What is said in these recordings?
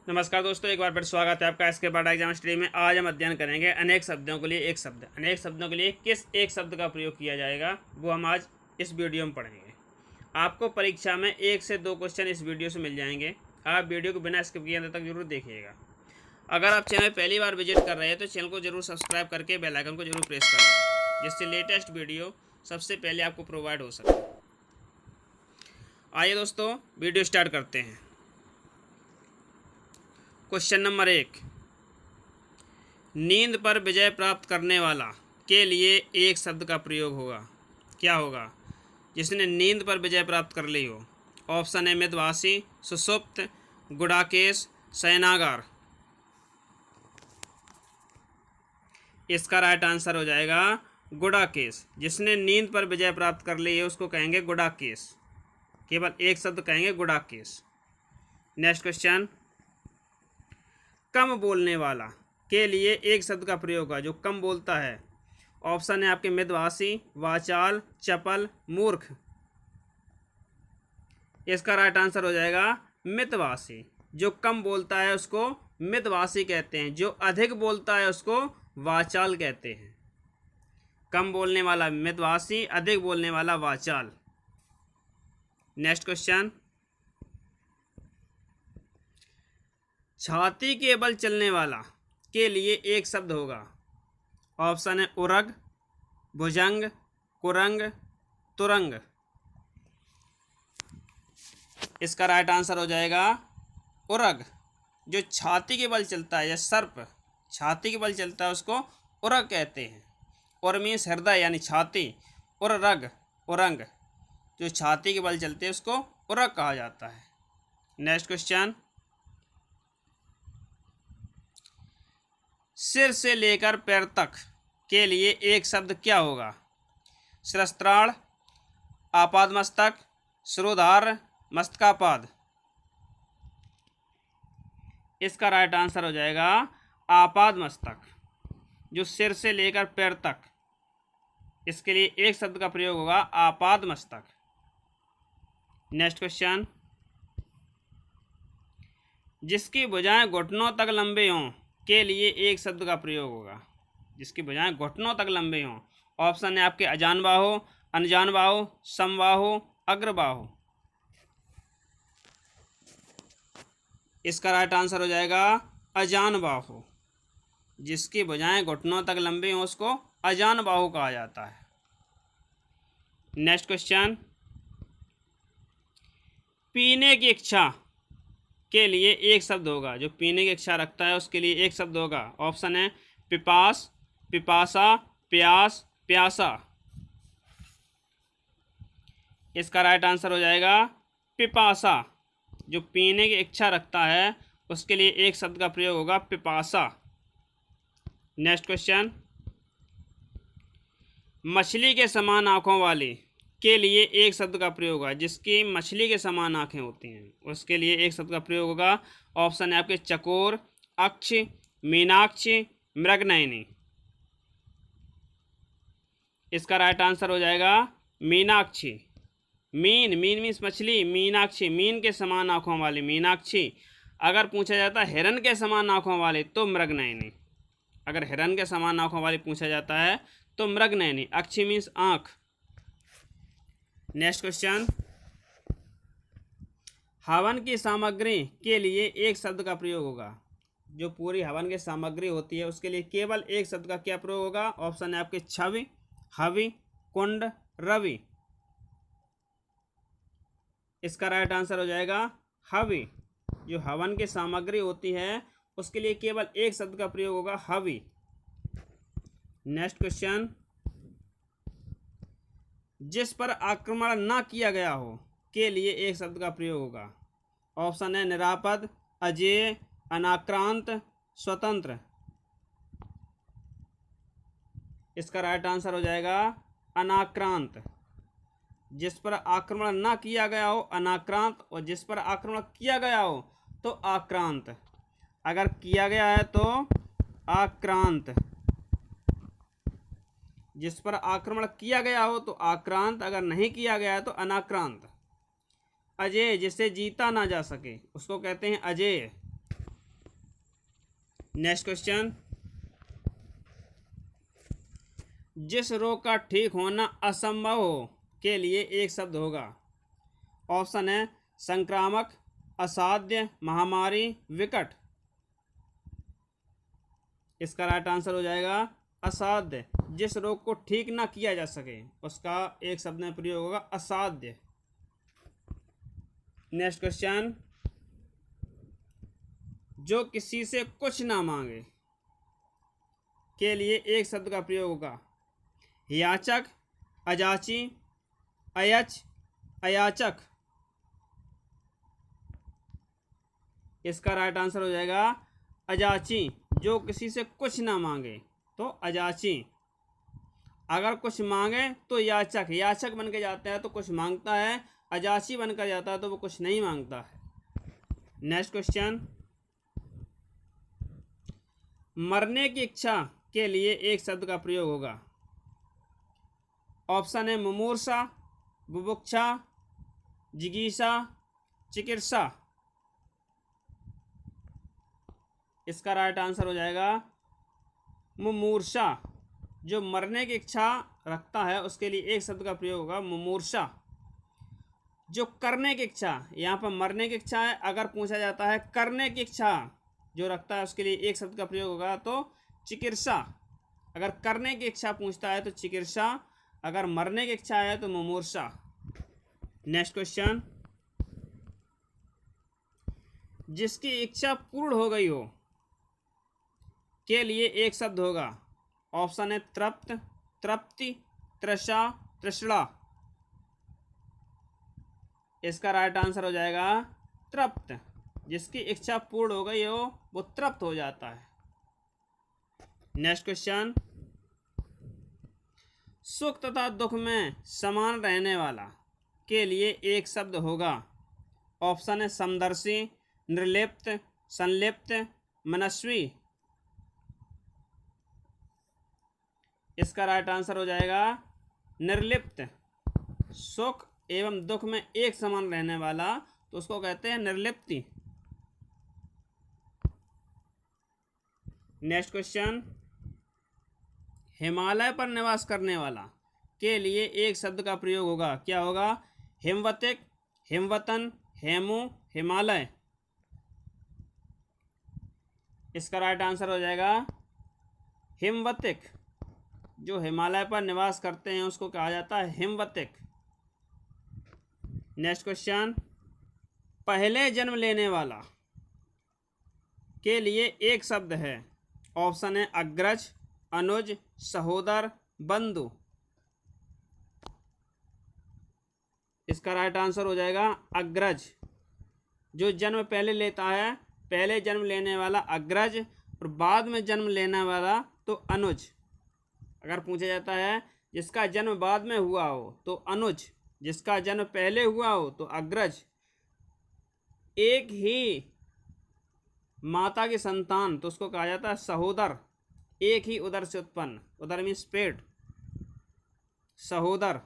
नमस्कार दोस्तों, एक बार फिर स्वागत है आपका इसके बाद एग्जाम स्टडी में। आज हम अध्ययन करेंगे अनेक शब्दों के लिए एक शब्द। अनेक शब्दों के लिए किस एक शब्द का प्रयोग किया जाएगा वो हम आज इस वीडियो में पढ़ेंगे। आपको परीक्षा में 1 से 2 क्वेश्चन इस वीडियो से मिल जाएंगे। आप वीडियो को बिना स्किप किए अंत तक जरूर देखिएगा। अगर आप चैनल पहली बार विजिट कर रहे हैं तो चैनल को जरूर सब्सक्राइब करके बेल आइकन को जरूर प्रेस कर लें, जिससे लेटेस्ट वीडियो सबसे पहले आपको प्रोवाइड हो सके। आइए दोस्तों, वीडियो स्टार्ट करते हैं। क्वेश्चन नंबर 1, नींद पर विजय प्राप्त करने वाला के लिए एक शब्द का प्रयोग होगा। क्या होगा? जिसने नींद पर विजय प्राप्त कर ली हो। ऑप्शन है मितवासी, सुषुप्त, गुडाकेश, शयनागार। इसका राइट आंसर हो जाएगा गुडाकेश। जिसने नींद पर विजय प्राप्त कर ली है उसको कहेंगे गुडाकेश। केवल एक शब्द कहेंगे गुडाकेश। नेक्स्ट क्वेश्चन, कम बोलने वाला के लिए एक शब्द का प्रयोग है जो कम बोलता है। ऑप्शन है आपके मितवासी, वाचाल, चपल, मूर्ख। इसका राइट आंसर हो जाएगा मितवासी। जो कम बोलता है उसको मितवासी कहते हैं, जो अधिक बोलता है उसको वाचाल कहते हैं। कम बोलने वाला मितवासी, अधिक बोलने वाला वाचाल। नेक्स्ट क्वेश्चन, छाती के बल चलने वाला के लिए एक शब्द होगा। ऑप्शन है उरग, भुजंग, कुरंग, तुरंग। इसका राइट आंसर हो जाएगा उरग। जो छाती के बल चलता है या सर्प छाती के बल चलता है उसको उरग कहते हैं। उर मीन्स हृदय यानी छाती, उरग, उरंग। जो छाती के बल चलते हैं उसको उरग कहा जाता है। नेक्स्ट क्वेश्चन, सिर से लेकर पैर तक के लिए एक शब्द क्या होगा। शिरस्त्राण, आपादमस्तक, शिरोधार्य, मस्तकापाद। इसका राइट आंसर हो जाएगा आपादमस्तक। जो सिर से लेकर पैर तक, इसके लिए एक शब्द का प्रयोग होगा आपादमस्तक। नेक्स्ट क्वेश्चन, जिसकी भुजाएं घुटनों तक लंबे हों के लिए एक शब्द का प्रयोग होगा। जिसकी भुजाएं घुटनों तक लंबे हों। ऑप्शन है आपके अजान बाहु, अनजान बाहु, समबाहु, अग्रबाहु। इसका राइट आंसर हो जाएगा अजान बाहु। जिसकी भुजाएं घुटनों तक लंबे हों उसको अजान बाहु कहा जाता है। नेक्स्ट क्वेश्चन, पीने की इच्छा के लिए एक शब्द होगा। जो पीने की इच्छा रखता है उसके लिए एक शब्द होगा। ऑप्शन है पिपास, पिपासा, प्यास, प्यासा। इसका राइट आंसर हो जाएगा पिपासा। जो पीने की इच्छा रखता है उसके लिए एक शब्द का प्रयोग होगा पिपासा। नेक्स्ट क्वेश्चन, मछली के समान आँखों वाली के लिए एक शब्द का प्रयोग होगा। जिसकी मछली के समान आँखें होती हैं उसके लिए एक शब्द का प्रयोग होगा। ऑप्शन है आपके चकोर, अक्ष, मीनाक्षी, मृगनयनी। इसका राइट आंसर हो जाएगा मीनाक्षी। मीन मीन्स मछली, मीनाक्षी मीन के समान आँखों वाली मीनाक्षी। अगर पूछा जाता है हिरन के समान आँखों वाले तो मृगनयनी। अगर हिरन के समान आँखों वाली पूछा जाता है तो मृगनयनी। अक्षी मीन्स आँख। नेक्स्ट क्वेश्चन, हवन की सामग्री के लिए एक शब्द का प्रयोग होगा। जो पूरी हवन की सामग्री होती है उसके लिए केवल एक शब्द का क्या प्रयोग होगा। ऑप्शन है आपके छवि, हवि, कुंड, रवि। इसका राइट आंसर हो जाएगा हवि। जो हवन की सामग्री होती है उसके लिए केवल एक शब्द का प्रयोग होगा हवि। नेक्स्ट क्वेश्चन, जिस पर आक्रमण न किया गया हो के लिए एक शब्द का प्रयोग होगा। ऑप्शन है निरापद, अजेय, अनाक्रांत, स्वतंत्र। इसका राइट आंसर हो जाएगा अनाक्रांत। जिस पर आक्रमण न किया गया हो अनाक्रांत, और जिस पर आक्रमण किया गया हो तो आक्रांत। अगर किया गया है तो आक्रांत। जिस पर आक्रमण किया गया हो तो आक्रांत, अगर नहीं किया गया है तो अनाक्रांत। अजेय, जिसे जीता ना जा सके उसको कहते हैं अजेय। नेक्स्ट क्वेश्चन, जिस रोग का ठीक होना असंभव हो के लिए एक शब्द होगा। ऑप्शन है संक्रामक, असाध्य, महामारी, विकट। इसका राइट आंसर हो जाएगा असाध्य। जिस रोग को ठीक ना किया जा सके उसका एक शब्द में प्रयोग होगा असाध्य। नेक्स्ट क्वेश्चन, जो किसी से कुछ ना मांगे के लिए एक शब्द का प्रयोग होगा। याचक, अजाची, अयच, अयाचक। इसका राइट आंसर हो जाएगा अजाची। जो किसी से कुछ ना मांगे तो अजाची, अगर कुछ मांगे तो याचक। याचक बन के जाता है तो कुछ मांगता है, अजाची बनकर जाता है तो वो कुछ नहीं मांगता है। नेक्स्ट क्वेश्चन, मरने की इच्छा के लिए एक शब्द का प्रयोग होगा। ऑप्शन है मुमूर्षा, बुभुक्षा, जिगीषा, चिकित्सा। इसका राइट आंसर हो जाएगा मुमूर्षा। जो मरने की इच्छा रखता है उसके लिए एक शब्द का प्रयोग होगा मुमूर्षा। जो करने की इच्छा, यहाँ पर मरने की इच्छा है, अगर पूछा जाता है करने की इच्छा जो रखता है उसके लिए एक शब्द का प्रयोग होगा तो चिकित्सा। अगर करने की इच्छा पूछता है तो चिकित्सा, अगर मरने की इच्छा है तो मुमूर्षा। नेक्स्ट क्वेश्चन, जिसकी इच्छा पूर्ण हो गई हो के लिए एक शब्द होगा। ऑप्शन है तृप्त, तृप्ति, तृषा, तृष्णा। इसका राइट आंसर हो जाएगा तृप्त। जिसकी इच्छा पूर्ण हो गई हो वो तृप्त हो जाता है। नेक्स्ट क्वेश्चन, सुख तथा दुख में समान रहने वाला के लिए एक शब्द होगा। ऑप्शन है समदर्शी, निर्लिप्त, संलिप्त, मनस्वी। इसका राइट आंसर हो जाएगा निर्लिप्त। सुख एवं दुख में एक समान रहने वाला तो उसको कहते हैं निर्लिप्ति। नेक्स्ट क्वेश्चन, हिमालय पर निवास करने वाला के लिए एक शब्द का प्रयोग होगा। क्या होगा? हिमवतिक, हिमवतन, हेमू, हिमालय। इसका राइट आंसर हो जाएगा हिमवतिक। जो हिमालय पर निवास करते हैं उसको कहा जाता है हिमवतिक। नेक्स्ट क्वेश्चन, पहले जन्म लेने वाला के लिए एक शब्द है। ऑप्शन है अग्रज, अनुज, सहोदर, बंधु। इसका राइट आंसर हो जाएगा अग्रज। जो जन्म पहले लेता है, पहले जन्म लेने वाला अग्रज और बाद में जन्म लेने वाला तो अनुज। अगर पूछा जाता है जिसका जन्म बाद में हुआ हो तो अनुज, जिसका जन्म पहले हुआ हो तो अग्रज। एक ही माता की संतान तो उसको कहा जाता है सहोदर। एक ही उदर से उत्पन्न, उदर मीन्स पेट, सहोदर।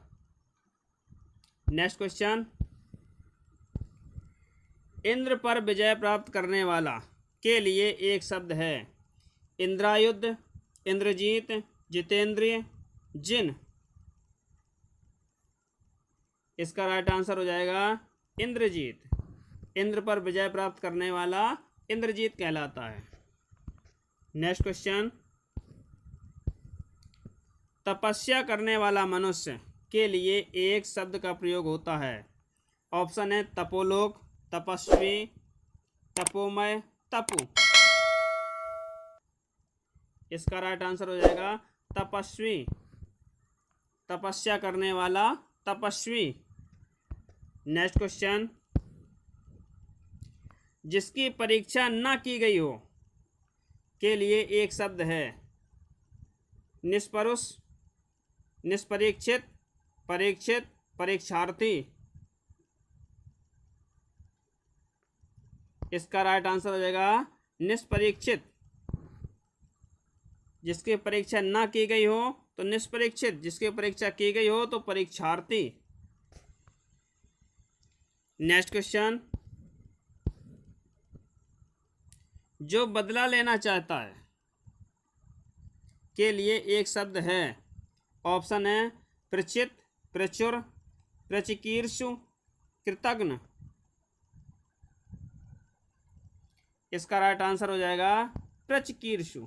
नेक्स्ट क्वेश्चन, इंद्र पर विजय प्राप्त करने वाला के लिए एक शब्द है। इंद्रायुध, इंद्रजीत, जितेंद्रिय, जिन। इसका राइट आंसर हो जाएगा इंद्रजीत। इंद्र पर विजय प्राप्त करने वाला इंद्रजीत कहलाता है। नेक्स्ट क्वेश्चन, तपस्या करने वाला मनुष्य के लिए एक शब्द का प्रयोग होता है। ऑप्शन है तपोलोक, तपस्वी, तपोमय, तपु। इसका राइट आंसर हो जाएगा तपस्वी। तपस्या करने वाला तपस्वी। नेक्स्ट क्वेश्चन, जिसकी परीक्षा न की गई हो के लिए एक शब्द है। निष्परुष, निष्परीक्षित, परीक्षित, परीक्षार्थी। इसका राइट आंसर हो जाएगा निष्परीक्षित। जिसकी परीक्षा ना की गई हो तो निष्परीक्षित, जिसकी परीक्षा की गई हो तो परीक्षार्थी। नेक्स्ट क्वेश्चन, जो बदला लेना चाहता है के लिए एक शब्द है। ऑप्शन है प्रचित, प्रचुर, प्रचिकीर्षु, कृतघ्न। इसका राइट आंसर हो जाएगा प्रचिकीर्षु।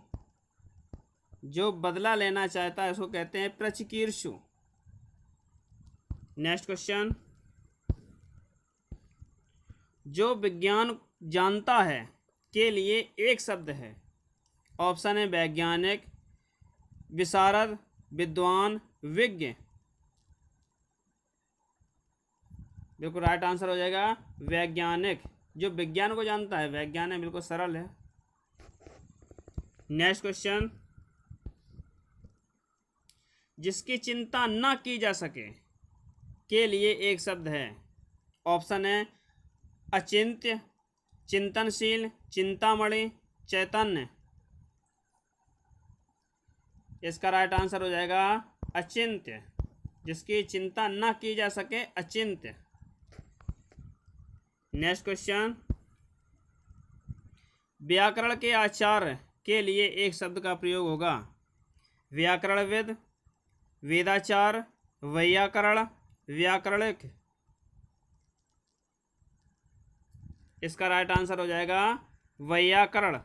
जो बदला लेना चाहता है उसको कहते हैं प्रचिकीर्षु। नेक्स्ट क्वेश्चन, जो विज्ञान जानता है के लिए एक शब्द है। ऑप्शन है वैज्ञानिक, विशारद, विद्वान, विज्ञ। बिल्कुल राइट आंसर हो जाएगा वैज्ञानिक। जो विज्ञान को जानता है वैज्ञानिक, बिल्कुल सरल है। नेक्स्ट क्वेश्चन, जिसकी चिंता न की जा सके के लिए एक शब्द है। ऑप्शन है अचिंत्य, चिंतनशील, चिंतामणि, चैतन्य। इसका राइट आंसर हो जाएगा अचिंत्य। जिसकी चिंता न की जा सके, अचिंत्य। नेक्स्ट क्वेश्चन, व्याकरण के आचार्य के लिए एक शब्द का प्रयोग होगा। व्याकरणविद, वेदाचार, वैयाकरण, व्याकरणिक। इसका राइट आंसर हो जाएगा वैयाकरण।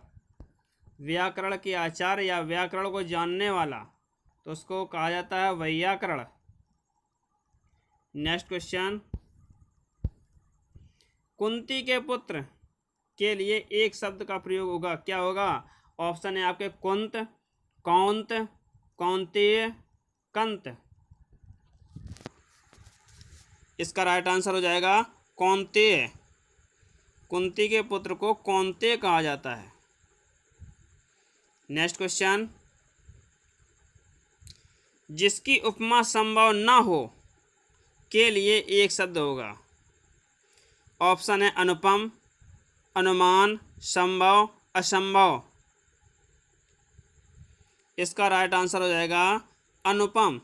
व्याकरण के आचार्य या व्याकरण को जानने वाला, तो उसको कहा जाता है वैयाकरण। नेक्स्ट क्वेश्चन, कुंती के पुत्र के लिए एक शब्द का प्रयोग होगा, क्या होगा। ऑप्शन है आपके कुंत, कौंत, कौंतेय, कंत। इसका राइट आंसर हो जाएगा कौंतेय। कुंती के पुत्र को कौंतेय कहा जाता है। नेक्स्ट क्वेश्चन, जिसकी उपमा संभव न हो के लिए एक शब्द होगा। ऑप्शन है अनुपम, अनुमान, संभव, असंभव। इसका राइट आंसर हो जाएगा अनुपम।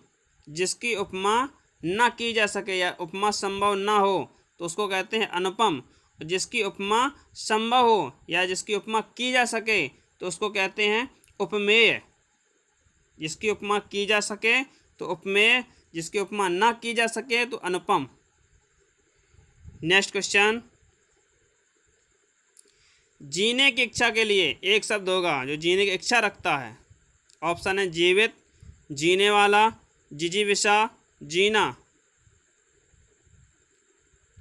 जिसकी उपमा न की जा सके या उपमा संभव न हो तो उसको कहते हैं अनुपम। जिसकी उपमा संभव हो या जिसकी उपमा की जा सके तो उसको कहते हैं उपमेय। जिसकी उपमा की जा सके तो उपमेय, जिसकी उपमा न की जा सके तो अनुपम। नेक्स्ट क्वेश्चन, जीने की इच्छा के लिए एक शब्द होगा जो जीने की इच्छा रखता है। ऑप्शन है जीवित, जीने वाला, जिजीविषा, जीना।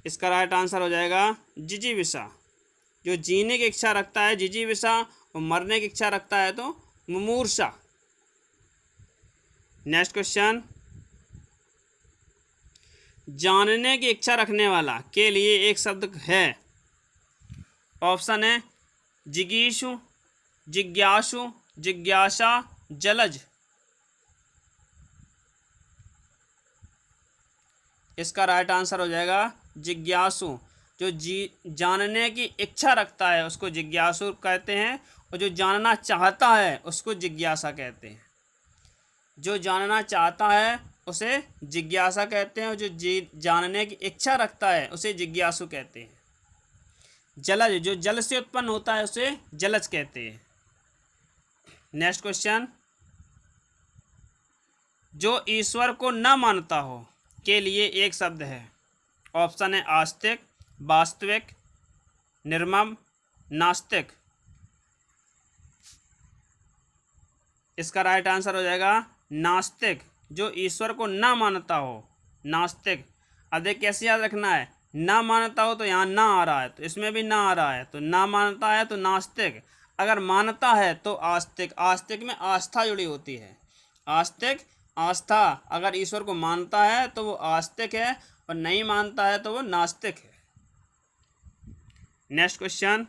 इसका राइट आंसर हो जाएगा जिजीविषा। जो जीने की इच्छा रखता है जिजीविषा, और मरने की इच्छा रखता है तो मुमूर्षा। नेक्स्ट क्वेश्चन, जानने की इच्छा रखने वाला के लिए एक शब्द है। ऑप्शन है जिगीषु, जिज्ञासु, जिज्ञासा, जलज। इसका राइट आंसर हो जाएगा जिज्ञासु। जो जानने की इच्छा रखता है उसको जिज्ञासु कहते हैं, और जो जानना चाहता है उसको जिज्ञासा कहते हैं। जो जानना चाहता है उसे जिज्ञासा कहते हैं, और जो जानने की इच्छा रखता है उसे जिज्ञासु कहते हैं। जलज, जो जल से उत्पन्न होता है उसे जलज कहते हैं। नेक्स्ट क्वेश्चन, जो ईश्वर को न मानता हो के लिए एक शब्द है। ऑप्शन है आस्तिक, वास्तविक, निर्मम, नास्तिक। इसका राइट आंसर हो जाएगा नास्तिक। जो ईश्वर को न मानता हो, नास्तिक। अब देख कैसे याद रखना है, ना मानता हो तो यहाँ ना आ रहा है, तो इसमें भी ना आ रहा है, तो ना मानता है तो नास्तिक। अगर मानता है तो आस्तिक। आस्तिक में आस्था जुड़ी होती है। आस्तिक आस्था। अगर ईश्वर को मानता है तो वो आस्तिक है, और नहीं मानता है तो वो नास्तिक है। नेक्स्ट क्वेश्चन,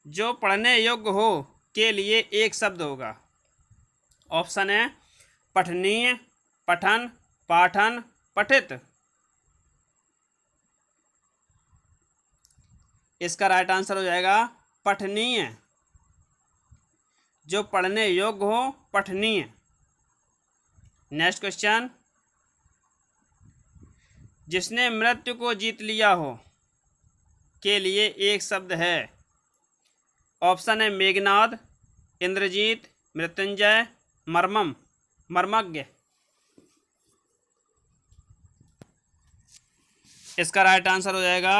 जो पढ़ने योग्य हो के लिए एक शब्द होगा। ऑप्शन है पठनीय, पठन, पाठन, पठित। इसका राइट आंसर हो जाएगा पठनीय। जो पढ़ने योग्य हो, पठनीय। नेक्स्ट क्वेश्चन, जिसने मृत्यु को जीत लिया हो के लिए एक शब्द है? ऑप्शन है मेघनाद, इंद्रजीत, मृत्युंजय, मर्मम, मर्मज्ञ। इसका राइट आंसर हो जाएगा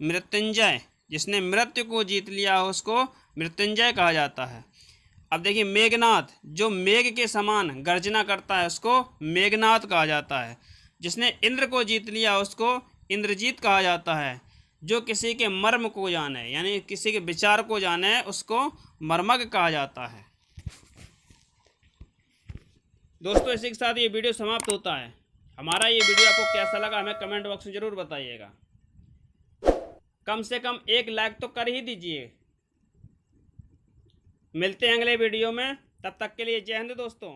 मृत्युंजय। जिसने मृत्यु को जीत लिया हो उसको मृत्युंजय कहा जाता है। अब देखिए मेघनाद, जो मेघ के समान गर्जना करता है उसको मेघनाद कहा जाता है। जिसने इंद्र को जीत लिया उसको इंद्रजीत कहा जाता है। जो किसी के मर्म को जाने यानी किसी के विचार को जाने उसको मर्मज्ञ कहा जाता है। दोस्तों इसी के साथ ये वीडियो समाप्त होता है। हमारा ये वीडियो आपको कैसा लगा हमें कमेंट बॉक्स में ज़रूर बताइएगा। कम से कम एक लाइक तो कर ही दीजिए। मिलते हैं अगले वीडियो में, तब तक के लिए जय हिंद दोस्तों।